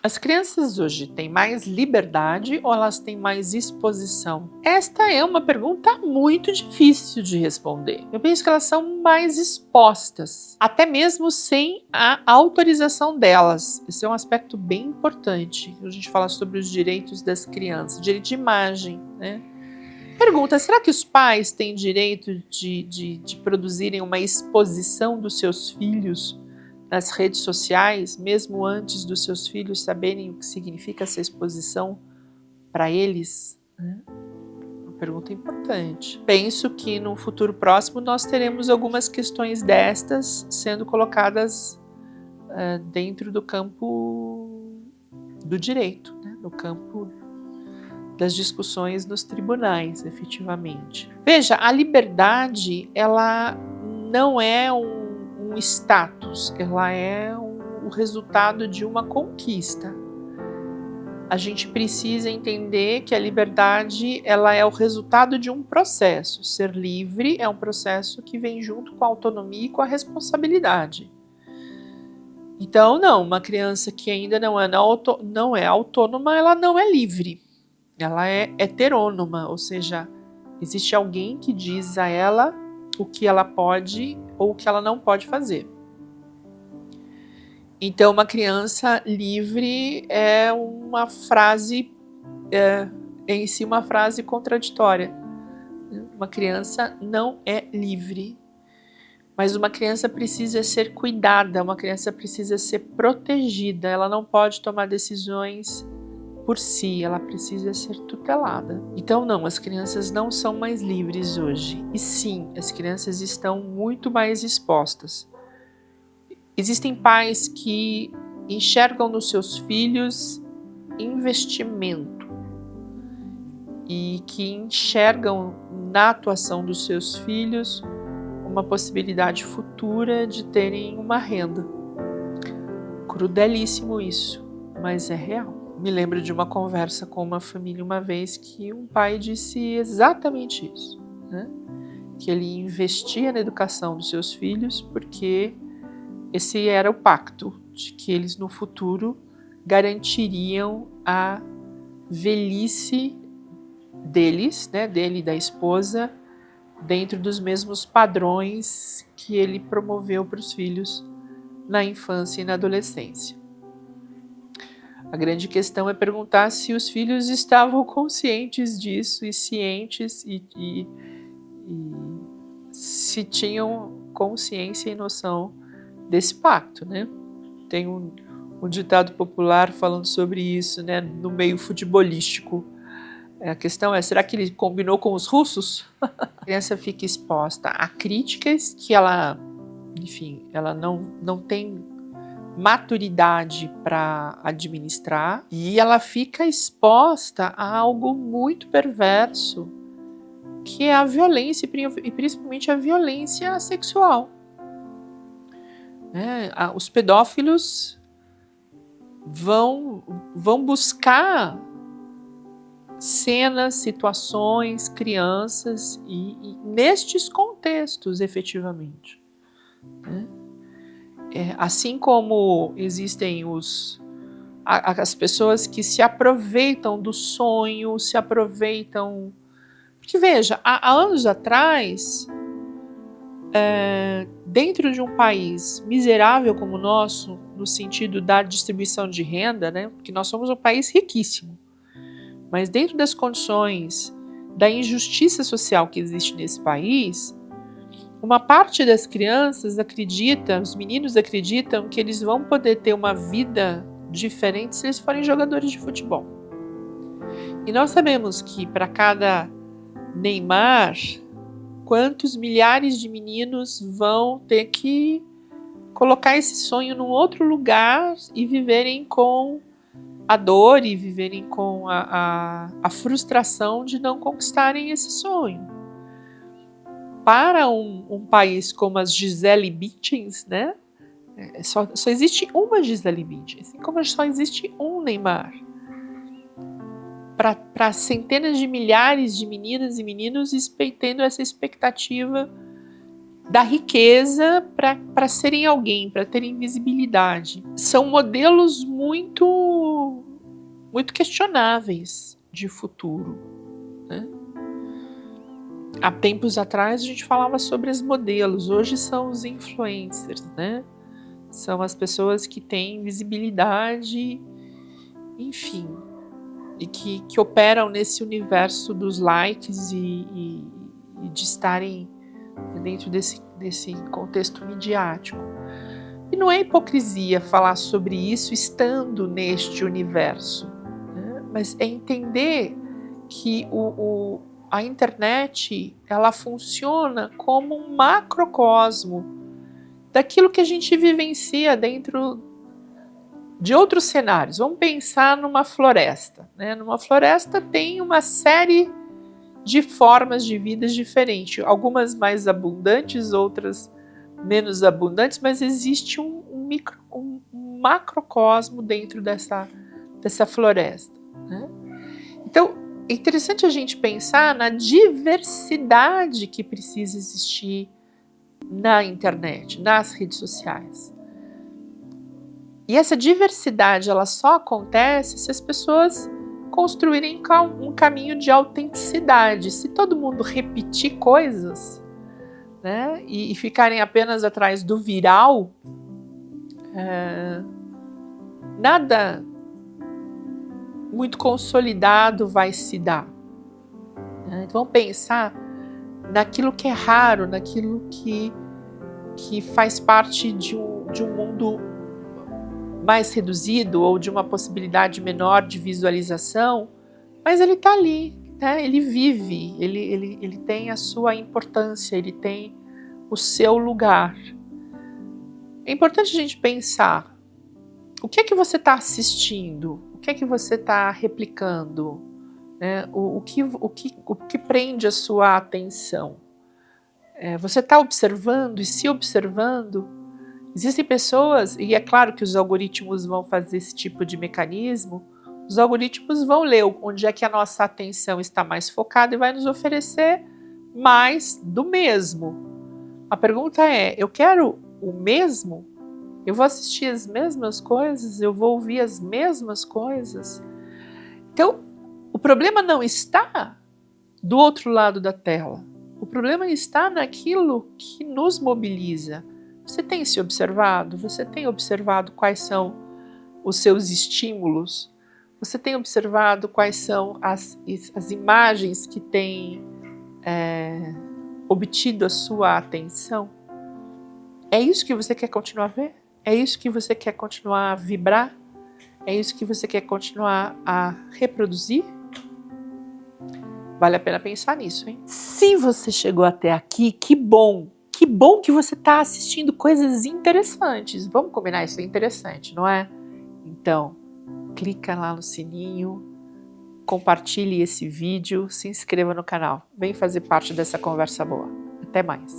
As crianças hoje têm mais liberdade ou elas têm mais exposição? Esta é uma pergunta muito difícil de responder. Eu penso que elas são mais expostas, até mesmo sem a autorização delas. Esse é um aspecto bem importante. A gente fala sobre os direitos das crianças, direito de imagem, né? Pergunta, será que os pais têm direito de produzirem uma exposição dos seus filhos nas redes sociais, mesmo antes dos seus filhos saberem o que significa essa exposição para eles? Uma pergunta importante. Penso que no futuro próximo nós teremos algumas questões destas sendo colocadas dentro do campo do direito, né? No campo das discussões nos tribunais, efetivamente. Veja, a liberdade, ela não é um status, ela é o resultado de uma conquista. A gente precisa entender que a liberdade, ela é o resultado de um processo. Ser livre é um processo que vem junto com a autonomia e com a responsabilidade. Então, não, uma criança que ainda não é autônoma, ela não é livre. Ela é heterônoma, ou seja, existe alguém que diz a ela o que ela pode ou o que ela não pode fazer. Então, uma criança livre é uma frase, em si uma frase contraditória. Uma criança não é livre, mas uma criança precisa ser cuidada, uma criança precisa ser protegida, ela não pode tomar decisões por si, ela precisa ser tutelada. Então não, as crianças não são mais livres hoje. E sim, as crianças estão muito mais expostas. Existem pais que enxergam nos seus filhos investimento e que enxergam na atuação dos seus filhos uma possibilidade futura de terem uma renda. Crudelíssimo isso, mas é real. Me lembro de uma conversa com uma família uma vez que um pai disse exatamente isso, né? Que ele investia na educação dos seus filhos porque esse era o pacto de que eles no futuro garantiriam a velhice deles, né, dele e da esposa, dentro dos mesmos padrões que ele promoveu para os filhos na infância e na adolescência. A grande questão é perguntar se os filhos estavam conscientes disso e cientes e se tinham consciência e noção desse pacto, né? Tem um ditado popular falando sobre isso, né? No meio futebolístico. A questão é, será que ele combinou com os russos? A criança fica exposta a críticas que ela, enfim, ela não tem maturidade para administrar e ela fica exposta a algo muito perverso, que é a violência e principalmente a violência sexual. Os pedófilos vão buscar cenas, situações, crianças e nestes contextos, efetivamente. Assim como existem as pessoas que se aproveitam do sonho, se aproveitam... Porque veja, há anos atrás, dentro de um país miserável como o nosso, no sentido da distribuição de renda, né? Porque nós somos um país riquíssimo, mas dentro das condições da injustiça social que existe nesse país, uma parte das crianças acredita, os meninos acreditam que eles vão poder ter uma vida diferente se eles forem jogadores de futebol. E nós sabemos que para cada Neymar, quantos milhares de meninos vão ter que colocar esse sonho num outro lugar e viverem com a dor e viverem com a frustração de não conquistarem esse sonho. Para um país como as Gisele Bündchen, né? Só existe uma Gisele Bündchen, assim como só existe um Neymar. Para centenas de milhares de meninas e meninos tendo essa expectativa da riqueza para serem alguém, para terem visibilidade. São modelos muito muito questionáveis de futuro, né? Há tempos atrás a gente falava sobre os modelos, hoje são os influencers, né? São as pessoas que têm visibilidade, enfim, e que operam nesse universo dos likes e de estarem dentro desse contexto midiático. E não é hipocrisia falar sobre isso estando neste universo, né? Mas é entender que a internet, ela funciona como um macrocosmo daquilo que a gente vivencia dentro de outros cenários. Vamos pensar numa floresta, né? Numa floresta tem uma série de formas de vida diferentes, algumas mais abundantes, outras menos abundantes, mas existe um macrocosmo dentro dessa floresta, né? Então, é interessante a gente pensar na diversidade que precisa existir na internet, nas redes sociais. E essa diversidade, ela só acontece se as pessoas construírem um caminho de autenticidade. Se todo mundo repetir coisas, né, e ficarem apenas atrás do viral, nada muito consolidado vai se dar, né? Então vamos pensar naquilo que é raro, naquilo que faz parte de um mundo mais reduzido ou de uma possibilidade menor de visualização, mas ele está ali, né? Ele vive, ele tem a sua importância, ele tem o seu lugar. É importante a gente pensar o que é que você está assistindo, o que é que você está replicando, né? O que prende a sua atenção. Você está observando e se observando. Existem pessoas, e é claro que os algoritmos vão fazer esse tipo de mecanismo, os algoritmos vão ler onde é que a nossa atenção está mais focada e vai nos oferecer mais do mesmo. A pergunta é, eu quero o mesmo? Eu vou assistir as mesmas coisas? Eu vou ouvir as mesmas coisas? Então, o problema não está do outro lado da tela. O problema está naquilo que nos mobiliza. Você tem se observado? Você tem observado quais são os seus estímulos? Você tem observado quais são as imagens que têm obtido a sua atenção? É isso que você quer continuar a ver? É isso que você quer continuar a vibrar? É isso que você quer continuar a reproduzir? Vale a pena pensar nisso, hein? Se você chegou até aqui, que bom! Que bom que você está assistindo coisas interessantes. Vamos combinar, isso é interessante, não é? Então, clica lá no sininho, compartilhe esse vídeo, se inscreva no canal. Vem fazer parte dessa conversa boa. Até mais!